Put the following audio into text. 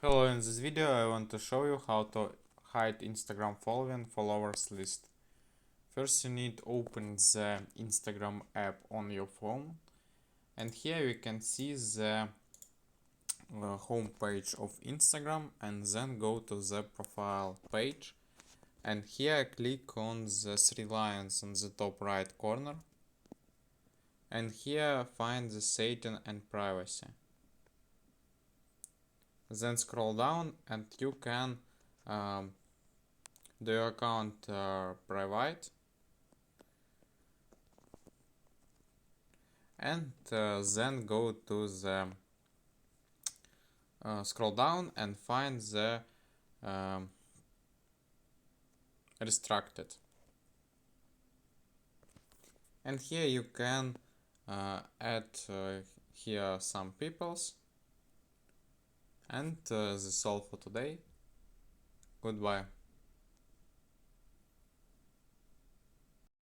Hello, in this video I want to show you how to hide Instagram followers list. First you need to open the Instagram app on your phone, and here you can see the home page of Instagram, and then go to the profile page, and here click on the three lines on the top right corner, and here find the setting and privacy. Then scroll down and you can do your account private, and then go to the scroll down and find the um, restricted, and here you can add here some peoples, and that's all for today. Goodbye.